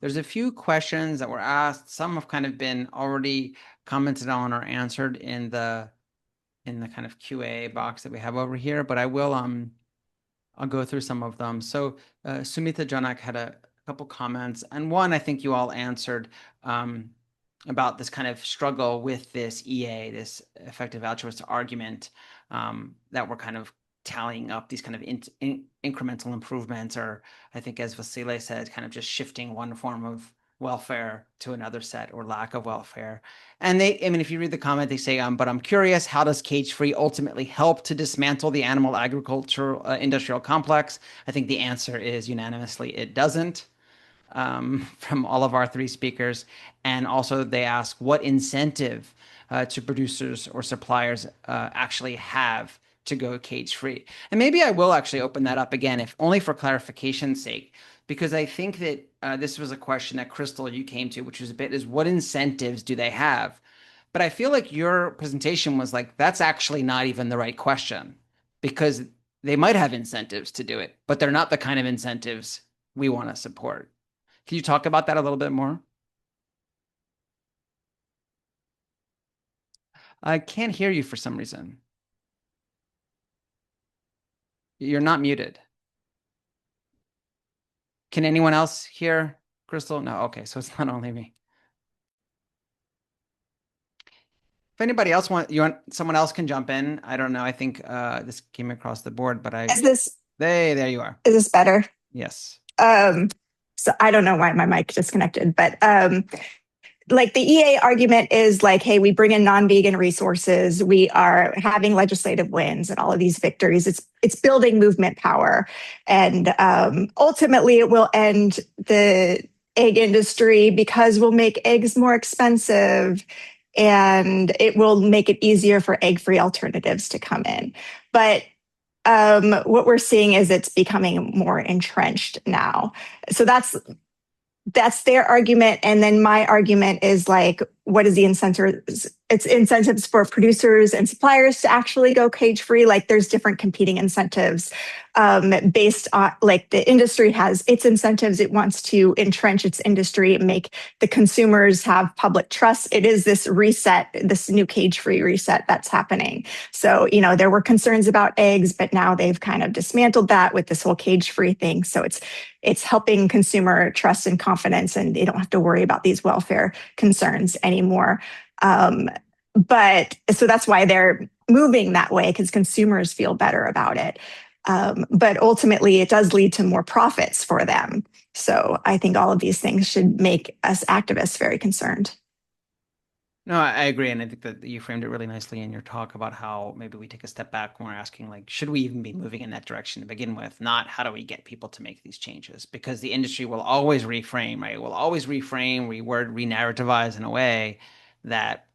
There's a few questions that were asked. Some have kind of been already commented on or answered in the kind of QA box that we have over here, but I'll go through some of them. So Sumita Janak had a couple comments, and one I think you all answered about this kind of struggle with this EA, this effective altruist argument, that we're kind of tallying up these kind of incremental improvements, or I think as Vasile said, kind of just shifting one form of welfare to another set or lack of welfare. And I mean, if you read the comment, they say, but I'm curious, how does cage-free ultimately help to dismantle the animal agricultural industrial complex? I think the answer is unanimously, it doesn't, from all of our three speakers. And also they ask what incentive to producers or suppliers actually have to go cage-free. And maybe I will actually open that up again, if only for clarification's sake, because I think that this was a question that Crystal, you came to, which was a bit is what incentives do they have? But I feel like your presentation was like, that's actually not even the right question, because they might have incentives to do it, but they're not the kind of incentives we want to support. Can you talk about that a little bit more? I can't hear you for some reason. You're not muted. Can anyone else hear Crystal? No. Okay. So it's not only me. If anybody else someone else can jump in. I don't know. I think this came across the board, but there you are. Is this better? Yes. So I don't know why my mic disconnected, but like the EA argument is like, hey, we bring in non-vegan resources, we are having legislative wins and all of these victories. It's building movement power, and ultimately it will end the egg industry because we'll make eggs more expensive, and it will make it easier for egg-free alternatives to come in. But what we're seeing is it's becoming more entrenched now. So that's their argument. And then my argument is like, what is the incentives? It's incentives for producers and suppliers to actually go cage free. Like there's different competing incentives based on, like, the industry has its incentives. It wants to entrench its industry and make the consumers have public trust. It is this reset, this new cage free reset that's happening. So, there were concerns about eggs, but now they've kind of dismantled that with this whole cage free thing. So it's helping consumer trust and confidence, and they don't have to worry about these welfare concerns anymore. But so that's why they're moving that way, because consumers feel better about it. But ultimately, it does lead to more profits for them. So I think all of these things should make us activists very concerned. No, I agree. And I think that you framed it really nicely in your talk about how maybe we take a step back when we're asking, like, should we even be moving in that direction to begin with? Not how do we get people to make these changes? Because the industry will always reframe, right? Will always reframe, reword, re-narrativize in a way that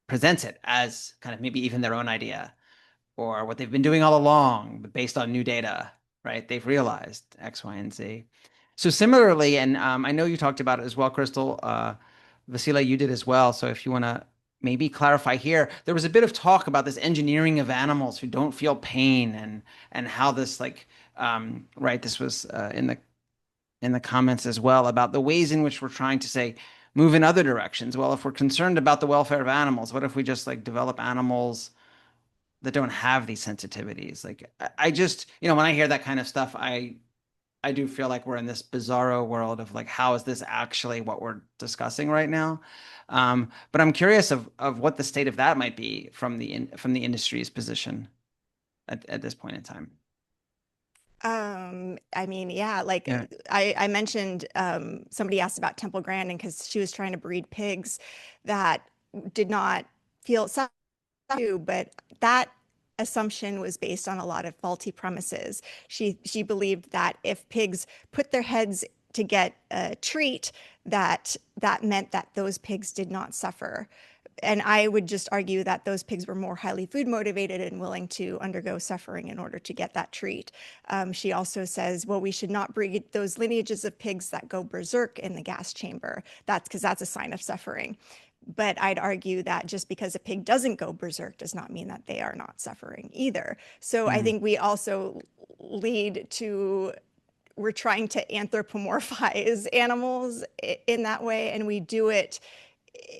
presents it as kind of maybe even their own idea or what they've been doing all along, but based on new data, right? They've realized X, Y, and Z. So similarly, and I know you talked about it as well, Crystal, Vasila, you did as well. So if you want to maybe clarify here, there was a bit of talk about this engineering of animals who don't feel pain, and how this right, this was in the comments as well, about the ways in which we're trying to say move in other directions. Well, if we're concerned about the welfare of animals, what if we just like develop animals that don't have these sensitivities? Like I just, when I hear that kind of stuff, I do feel like we're in this bizarro world of like, how is this actually what we're discussing right now? But I'm curious of what the state of that might be from the industry's position at this point in time. I mean, yeah, like Yeah. I mentioned, somebody asked about Temple Grandin because she was trying to breed pigs that did not feel sad, but that assumption was based on a lot of faulty premises. She believed that if pigs put their heads to get a treat, that meant that those pigs did not suffer. And I would just argue that those pigs were more highly food motivated and willing to undergo suffering in order to get that treat. She also says, well, we should not breed those lineages of pigs that go berserk in the gas chamber. That's because that's a sign of suffering. But I'd argue that just because a pig doesn't go berserk does not mean that they are not suffering either. So I think we also lead to we're trying to anthropomorphize animals in that way, and we do it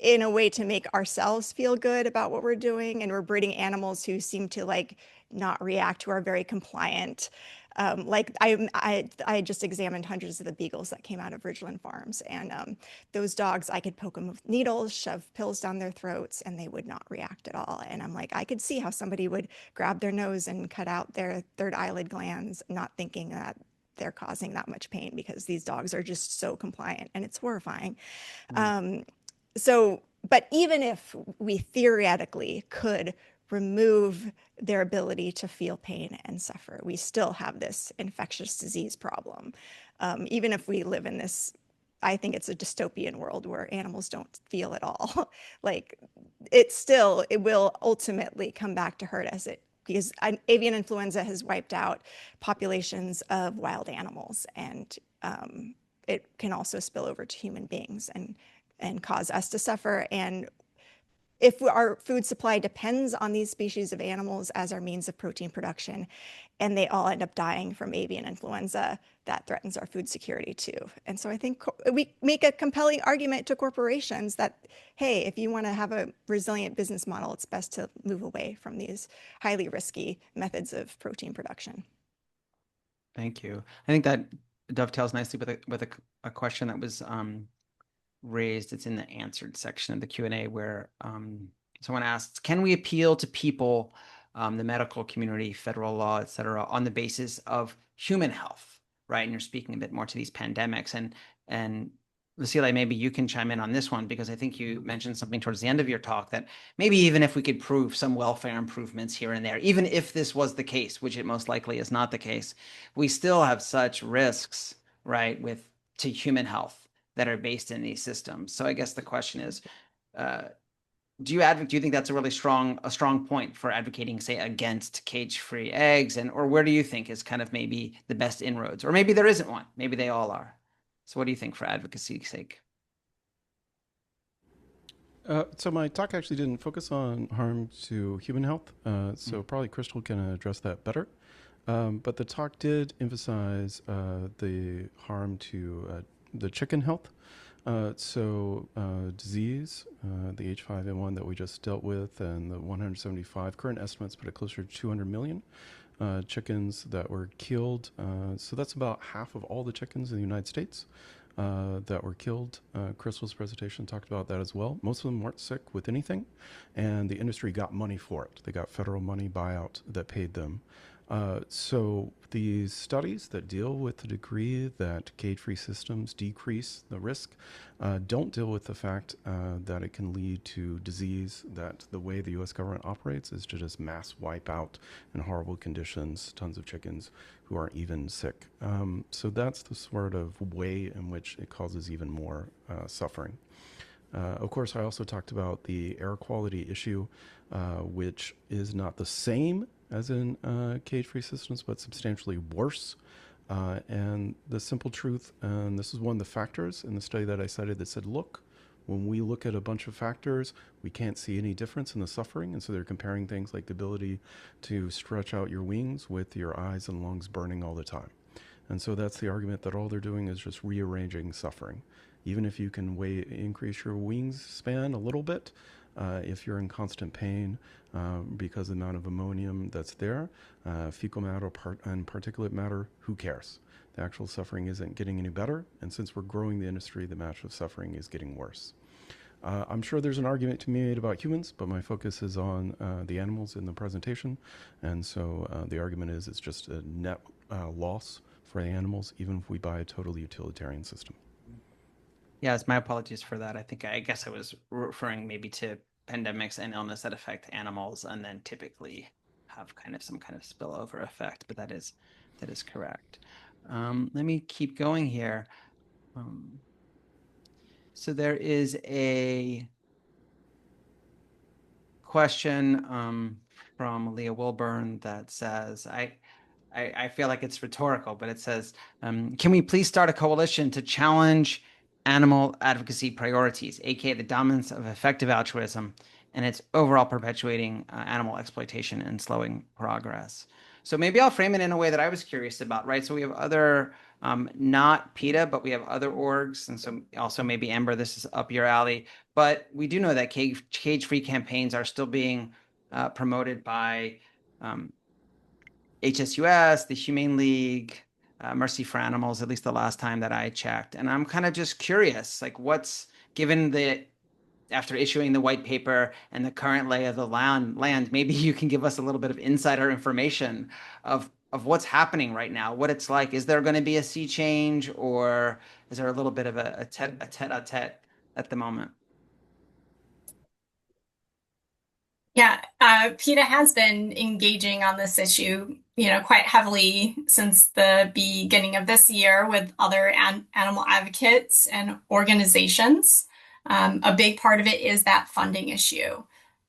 in a way to make ourselves feel good about what we're doing. And we're breeding animals who seem to like not react, who are very compliant. I just examined hundreds of the beagles that came out of Ridgeland Farms, and those dogs, I could poke them with needles, shove pills down their throats, and they would not react at all. And I'm like, I could see how somebody would grab their nose and cut out their third eyelid glands, not thinking that they're causing that much pain, because these dogs are just so compliant, and it's horrifying. Mm. Um, so, but even if we theoretically could remove their ability to feel pain and suffer, we still have this infectious disease problem. Even if we live in this, I think it's a dystopian world where animals don't feel at all. Like it will ultimately come back to hurt us. Because avian influenza has wiped out populations of wild animals, and it can also spill over to human beings and cause us to suffer. And if our food supply depends on these species of animals as our means of protein production, and they all end up dying from avian influenza, that threatens our food security too. And so I think we make a compelling argument to corporations that, hey, if you want to have a resilient business model, it's best to move away from these highly risky methods of protein production. Thank you. I think that dovetails nicely with a question that was raised. It's in the answered section of the Q&A where someone asks, can we appeal to people, the medical community, federal law, et cetera, on the basis of human health, right? And you're speaking a bit more to these pandemics. And Lucille, maybe you can chime in on this one, because I think you mentioned something towards the end of your talk that maybe even if we could prove some welfare improvements here and there, even if this was the case, which it most likely is not the case, we still have such risks, right, with to human health that are based in these systems. So I guess the question is, uh, do you think that's a really strong point for advocating, say, against cage-free eggs, and or where do you think is kind of maybe the best inroads, or maybe there isn't one, maybe they all are. So what do you think for advocacy's sake? So my talk actually didn't focus on harm to human health, so Mm. probably Crystal can address that better. But the talk did emphasize the harm to the chicken health. Disease, the H5N1 that we just dealt with, and the 175 current estimates put it closer to 200 million chickens that were killed. So that's about half of all the chickens in the United States that were killed. Crystal's presentation talked about that as well. Most of them weren't sick with anything, and the industry got money for it. They got federal money buyout that paid them. So these studies that deal with the degree that cage-free systems decrease the risk don't deal with the fact that it can lead to disease, that the way the U.S. government operates is to just mass wipe out in horrible conditions tons of chickens who aren't even sick. So that's the sort of way in which it causes even more suffering. Of course, I also talked about the air quality issue, which is not the same as in cage-free systems, but substantially worse. And the simple truth, and this is one of the factors in the study that I cited that said, look, when we look at a bunch of factors, we can't see any difference in the suffering. And so they're comparing things like the ability to stretch out your wings with your eyes and lungs burning all the time. And so that's the argument that all they're doing is just rearranging suffering. Even if you can increase your wingspan a little bit, if you're in constant pain because of the amount of ammonium that's there, fecal matter and particulate matter, who cares? The actual suffering isn't getting any better, and since we're growing the industry, the amount of suffering is getting worse. I'm sure there's an argument to be made about humans, but my focus is on the animals in the presentation, and so the argument is it's just a net loss for the animals, even if we buy a totally utilitarian system. Yes, my apologies for that. I guess I was referring maybe to pandemics and illness that affect animals and then typically have kind of some kind of spillover effect, but that is correct. Let me keep going here. Um, so there is a question from Leah Wilburn that says, I feel like it's rhetorical, but it says, can we please start a coalition to challenge animal advocacy priorities, aka the dominance of effective altruism and its overall perpetuating animal exploitation and slowing progress? So maybe I'll frame it in a way that I was curious about, right? So we have other Not PETA, but we have other orgs. And so also maybe Amber, this is up your alley. But we do know that cage-free campaigns are still being promoted by HSUS, the Humane League, Mercy for Animals, at least the last time that I checked. And I'm kind of just curious, like what's given the after issuing the white paper and the current lay of the land, maybe you can give us a little bit of insider information of what's happening right now, what it's like. Is there going to be a sea change, or is there a little bit of a tete-a-tete at the moment? Yeah, PETA has been engaging on this issue, quite heavily since the beginning of this year with other animal advocates and organizations. A big part of it is that funding issue,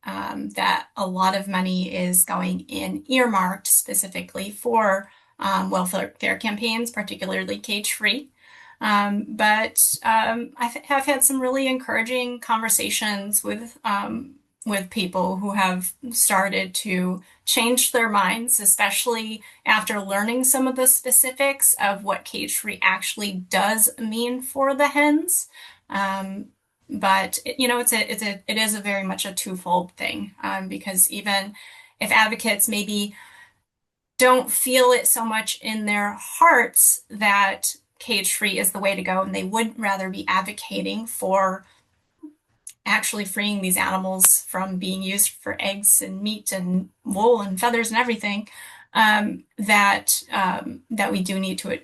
that a lot of money is going in earmarked specifically for welfare campaigns, particularly cage-free. But have had some really encouraging conversations with people who have started to change their minds, especially after learning some of the specifics of what cage-free actually does mean for the hens. But it is a very much a twofold thing, because even if advocates maybe don't feel it so much in their hearts that cage-free is the way to go, and they would rather be advocating for actually freeing these animals from being used for eggs and meat and wool and feathers and everything, that we do need to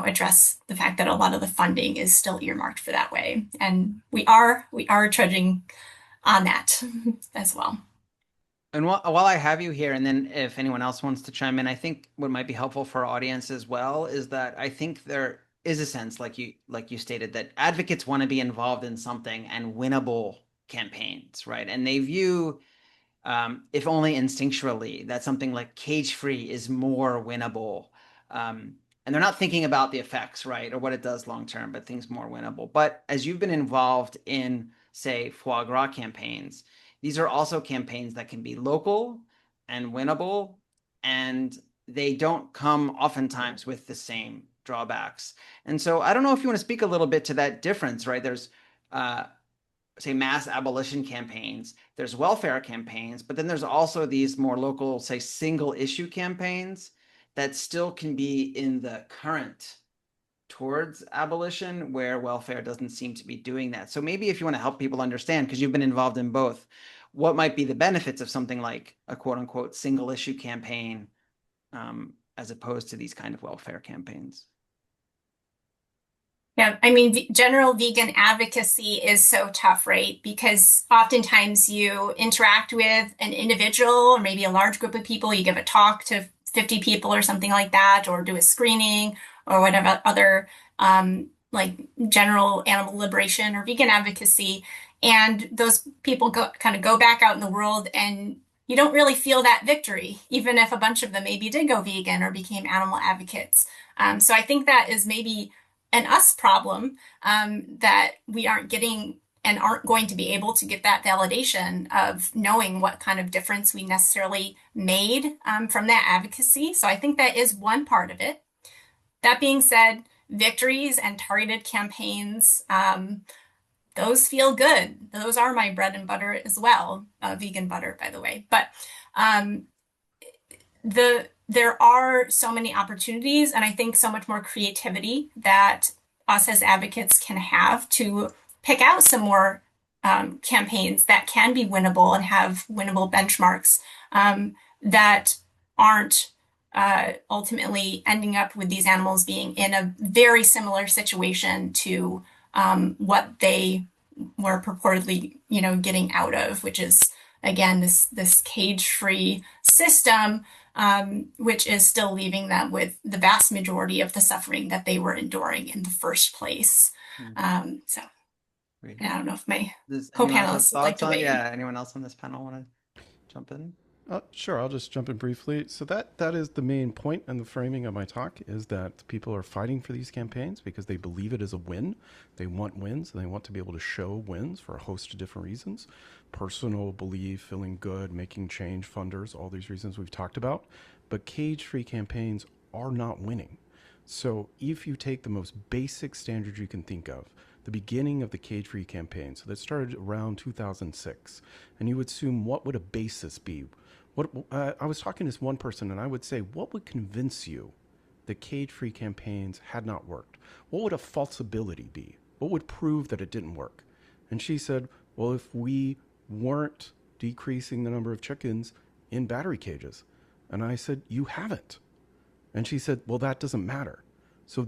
address the fact that a lot of the funding is still earmarked for that way, and we are trudging on that as well. And while I have you here, and then if anyone else wants to chime in, I think what might be helpful for our audience as well is that I think there is a sense, like you stated, that advocates want to be involved in something and winnable campaigns, right? And they view, if only instinctually, that something like cage-free is more winnable. And they're not thinking about the effects, right, or what it does long term, but things more winnable. But as you've been involved in, say, foie gras campaigns, these are also campaigns that can be local and winnable, and they don't come oftentimes with the same drawbacks. And so I don't know if you want to speak a little bit to that difference, right? There's say mass abolition campaigns, there's welfare campaigns, but then there's also these more local, say, single issue campaigns that still can be in the current towards abolition, where welfare doesn't seem to be doing that. So maybe if you want to help people understand, because you've been involved in both, what might be the benefits of something like a quote unquote single issue campaign, as opposed to these kind of welfare campaigns. Yeah, I mean, general vegan advocacy is so tough, right? Because oftentimes you interact with an individual or maybe a large group of people, you give a talk to 50 people or something like that, or do a screening or whatever other like general animal liberation or vegan advocacy. And those people kind of go back out in the world, and you don't really feel that victory, even if a bunch of them maybe did go vegan or became animal advocates. So I think that is maybe an us problem, that we aren't getting and aren't going to be able to get that validation of knowing what kind of difference we necessarily made, from that advocacy. So I think that is one part of it. That being said, victories and targeted campaigns, those feel good. Those are my bread and butter as well, vegan butter, by the way. But there are so many opportunities, and I think so much more creativity that us as advocates can have to pick out some more campaigns that can be winnable and have winnable benchmarks, that aren't ultimately ending up with these animals being in a very similar situation to what they were purportedly, getting out of, which is again this cage-free system, which is still leaving them with the vast majority of the suffering that they were enduring in the first place. So Great. I don't know if my Does anyone else have co-panelists would like thoughts to on? weigh in. Yeah, anyone else on this panel want to jump in? Sure, I'll just jump in briefly. So that is the main point and the framing of my talk, is that people are fighting for these campaigns because they believe it is a win. They want wins, and they want to be able to show wins for a host of different reasons. Personal belief, feeling good, making change, funders, all these reasons we've talked about. But cage-free campaigns are not winning. So if you take the most basic standard you can think of, the beginning of the cage-free campaign, so that started around 2006, and you would assume what would a basis be? What I was talking to this one person, and I would say, what would convince you that cage-free campaigns had not worked? What would a falsibility be? What would prove that it didn't work? And she said, well, if we weren't decreasing the number of chickens in battery cages. And I said, you haven't. And she said, well, that doesn't matter. So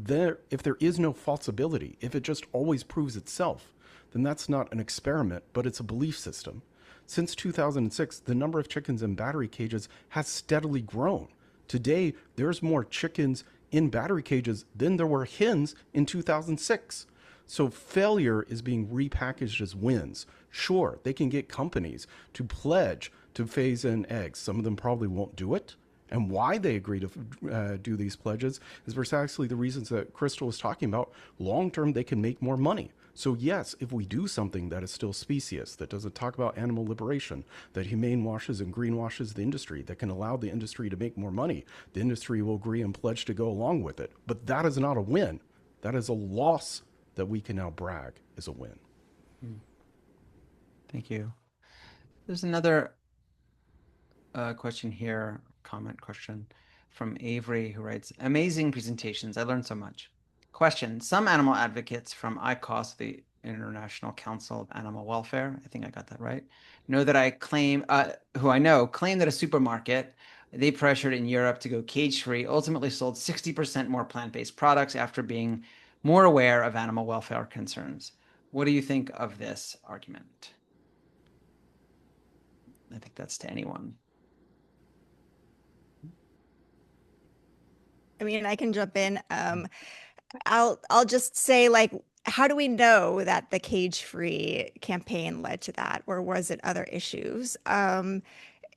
if there is no falsibility, if it just always proves itself, then that's not an experiment, but it's a belief system. Since 2006, the number of chickens in battery cages has steadily grown. Today, there's more chickens in battery cages than there were hens in 2006. So failure is being repackaged as wins. Sure, they can get companies to pledge to phase in eggs. Some of them probably won't do it. And why they agree to do these pledges is precisely the reasons that Crystal was talking about. Long term, they can make more money. So yes, if we do something that is still specious, that doesn't talk about animal liberation, that humane washes and greenwashes the industry, that can allow the industry to make more money, the industry will agree and pledge to go along with it. But that is not a win. That is a loss that we can now brag is a win. Thank you. There's another question here, comment question from Avery, who writes, amazing presentations. I learned so much. Question, some animal advocates from ICOS, the International Council of Animal Welfare, I think I got that right, who I know, claim that a supermarket they pressured in Europe to go cage-free ultimately sold 60% more plant-based products after being more aware of animal welfare concerns. What do you think of this argument? I think that's to anyone. I mean, I can jump in. I'll just say, like, how do we know that the cage-free campaign led to that, or was it other issues?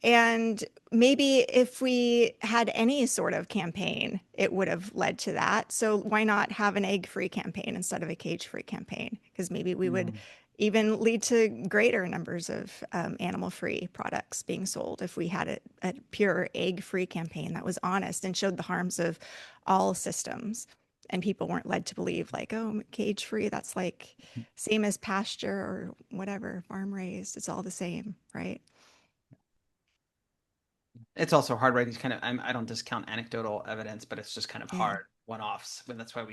And maybe if we had any sort of campaign, it would have led to that. So why not have an egg-free campaign instead of a cage-free campaign? Because maybe we would even lead to greater numbers of animal-free products being sold if we had a pure egg-free campaign that was honest and showed the harms of all systems. And people weren't led to believe, like, oh, cage-free, that's like same as pasture or whatever, farm raised. It's all the same, right? It's also hard, right? These kind of, I don't discount anecdotal evidence, but it's just kind of Yeah. hard one-offs. But that's why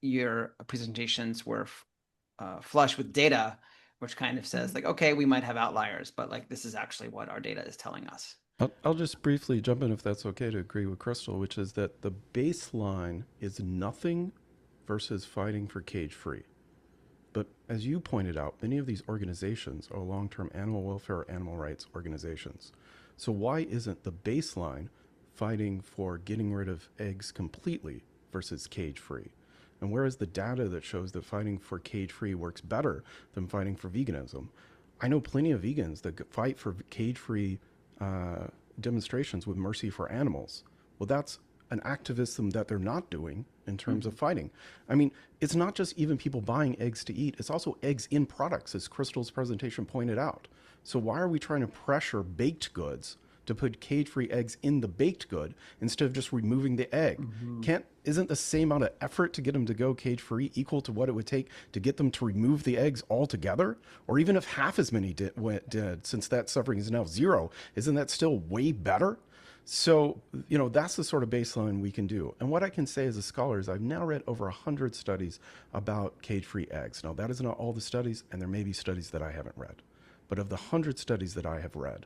your presentations were flush with data, which kind of says like, okay, we might have outliers, but like this is actually what our data is telling us. I'll just briefly jump in if that's okay to agree with Crystal, which is that the baseline is nothing versus fighting for cage free. But as you pointed out, many of these organizations are long term animal welfare or animal rights organizations. So why isn't the baseline fighting for getting rid of eggs completely versus cage free? And where is the data that shows that fighting for cage free works better than fighting for veganism? I know plenty of vegans that fight for cage free demonstrations with mercy for animals. Well, that's an activism that they're not doing in terms of fighting. I mean, it's not just even people buying eggs to eat, it's also eggs in products, as Crystal's presentation pointed out. So why are we trying to pressure baked goods to put cage-free eggs in the baked good instead of just removing the egg? Isn't the same amount of effort to get them to go cage-free equal to what it would take to get them to remove the eggs altogether? Or even if half as many did, since that suffering is now zero, isn't that still way better? So, that's the sort of baseline we can do. And what I can say as a scholar is I've now read over 100 studies about cage-free eggs. Now, that is not all the studies, and there may be studies that I haven't read. But of the 100 studies that I have read,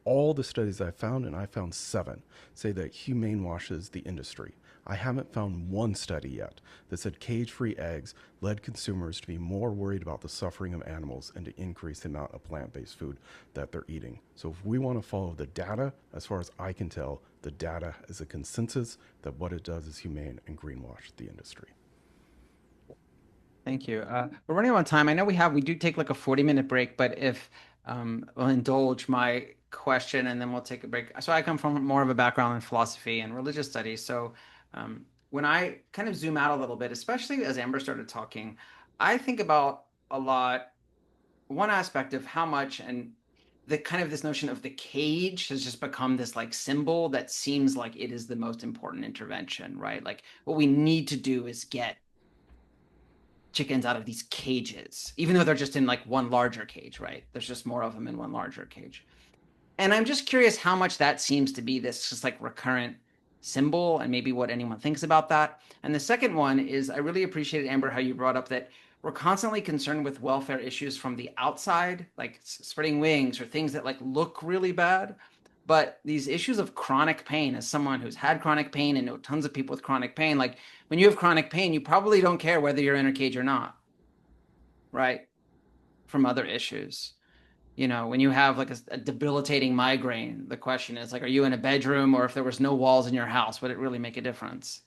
all the studies I found, and I found 7, say that humane washes the industry. I haven't found one study yet that said cage-free eggs led consumers to be more worried about the suffering of animals and to increase the amount of plant-based food that they're eating. So if we want to follow the data, as far as I can tell, the data is a consensus that what it does is humane and greenwash the industry. Thank you. We're running out of time. I know we do take like a 40-minute break, but if we'll indulge my question and then we'll take a break. So I come from more of a background in philosophy and religious studies. So when I kind of zoom out a little bit, especially as Amber started talking, I think about a lot, one aspect of how much, and the kind of this notion of the cage has just become this like symbol that seems like it is the most important intervention, right? Like what we need to do is get chickens out of these cages, even though they're just in like one larger cage, right? There's just more of them in one larger cage. And I'm just curious how much that seems to be this just like recurrent symbol and maybe what anyone thinks about that. And the second one is I really appreciated, Amber, how you brought up that we're constantly concerned with welfare issues from the outside, like spreading wings or things that like look really bad. But these issues of chronic pain, as someone who's had chronic pain and know tons of people with chronic pain, like when you have chronic pain, you probably don't care whether you're in a cage or not, right? From other issues. You know, when you have like a debilitating migraine, the question is like, are you in a bedroom, or if there was no walls in your house, would it really make a difference?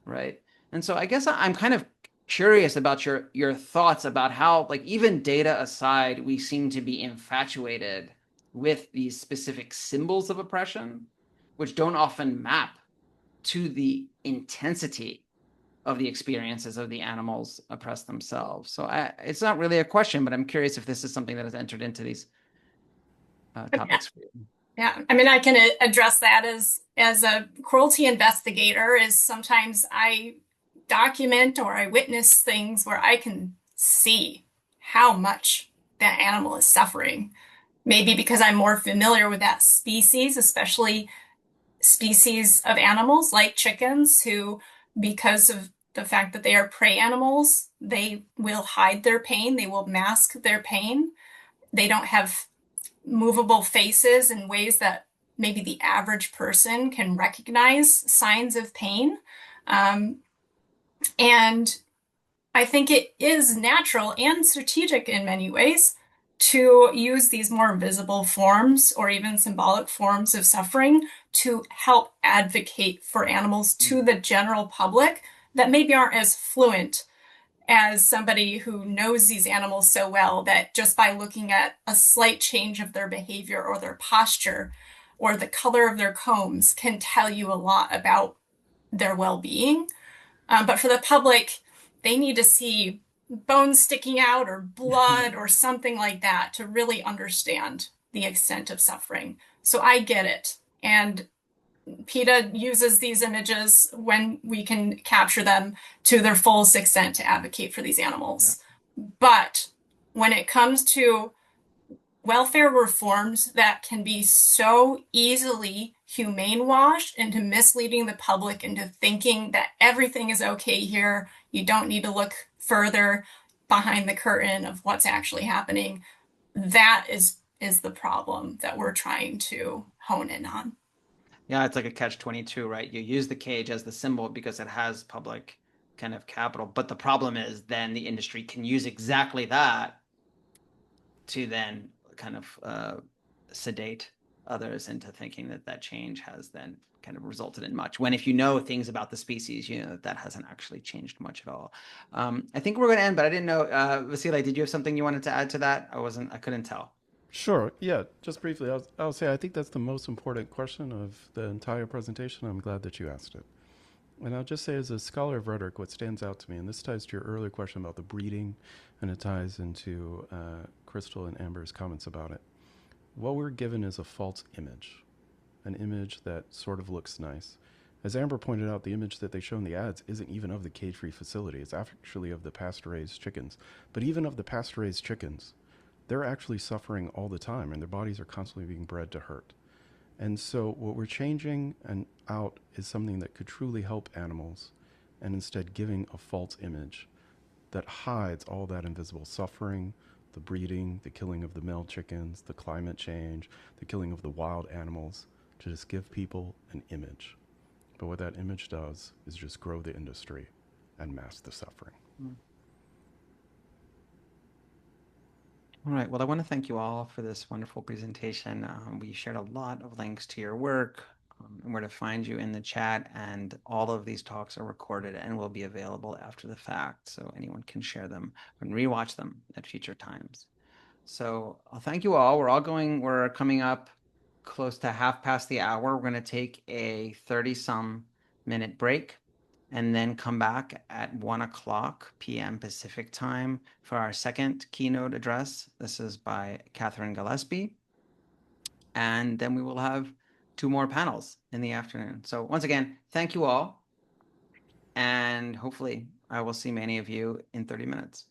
Right. And so I guess I'm kind of curious about your thoughts about how, like, even data aside, we seem to be infatuated with these specific symbols of oppression, which don't often map to the intensity of the experiences of the animals oppressed themselves. So it's not really a question, but I'm curious if this is something that has entered into these topics for you. Yeah, I mean, I can address that as a cruelty investigator. Is sometimes I document or I witness things where I can see how much that animal is suffering. Maybe because I'm more familiar with that species, especially species of animals like chickens, who, because of the fact that they are prey animals, they will hide their pain, they will mask their pain. They don't have movable faces in ways that maybe the average person can recognize signs of pain. Um, and I think it is natural and strategic in many ways to use these more visible forms or even symbolic forms of suffering to help advocate for animals to the general public that maybe aren't as fluent as somebody who knows these animals so well that just by looking at a slight change of their behavior or their posture or the color of their combs can tell you a lot about their well-being. But for the public, they need to see bones sticking out or blood or something like that to really understand the extent of suffering. So I get it. And PETA uses these images when we can capture them to their fullest extent to advocate for these animals. Yeah. But when it comes to welfare reforms that can be so easily humane washed into misleading the public into thinking that everything is okay here, you don't need to look further behind the curtain of what's actually happening, that is the problem that we're trying to hone in on. Yeah, it's like a catch-22, right? You use the cage as the symbol because it has public kind of capital. But the problem is then the industry can use exactly that to then kind of sedate others into thinking that that change has then kind of resulted in much. When if you know things about the species, you know that hasn't actually changed much at all. I think we're going to end, but I didn't know, Vasily, did you have something you wanted to add to that? I couldn't tell. Sure. Yeah. Just briefly, I'll say I think that's the most important question of the entire presentation. I'm glad that you asked it. And I'll just say, as a scholar of rhetoric, what stands out to me, and this ties to your earlier question about the breeding, and it ties into Crystal and Amber's comments about it. What we're given is a false image, an image that sort of looks nice. As Amber pointed out, the image that they show in the ads isn't even of the cage-free facility. It's actually of the pasture-raised chickens. But even of the pasture-raised chickens, they're actually suffering all the time, and their bodies are constantly being bred to hurt. And so what we're changing and out is something that could truly help animals, and instead giving a false image that hides all that invisible suffering, the breeding, the killing of the male chickens, the climate change, the killing of the wild animals, to just give people an image. But what that image does is just grow the industry and mask the suffering. All right. Well, I want to thank you all for this wonderful presentation. We shared a lot of links to your work and where to find you in the chat. And all of these talks are recorded and will be available after the fact. So anyone can share them and rewatch them at future times. So I'll thank you all. We're coming up close to half past the hour. We're going to take a 30-some minute break and then come back at 1:00 p.m. Pacific time for our second keynote address. This is by Catherine Gillespie. and then we will have 2 more panels in the afternoon. So once again, thank you all, and hopefully I will see many of you in 30 minutes.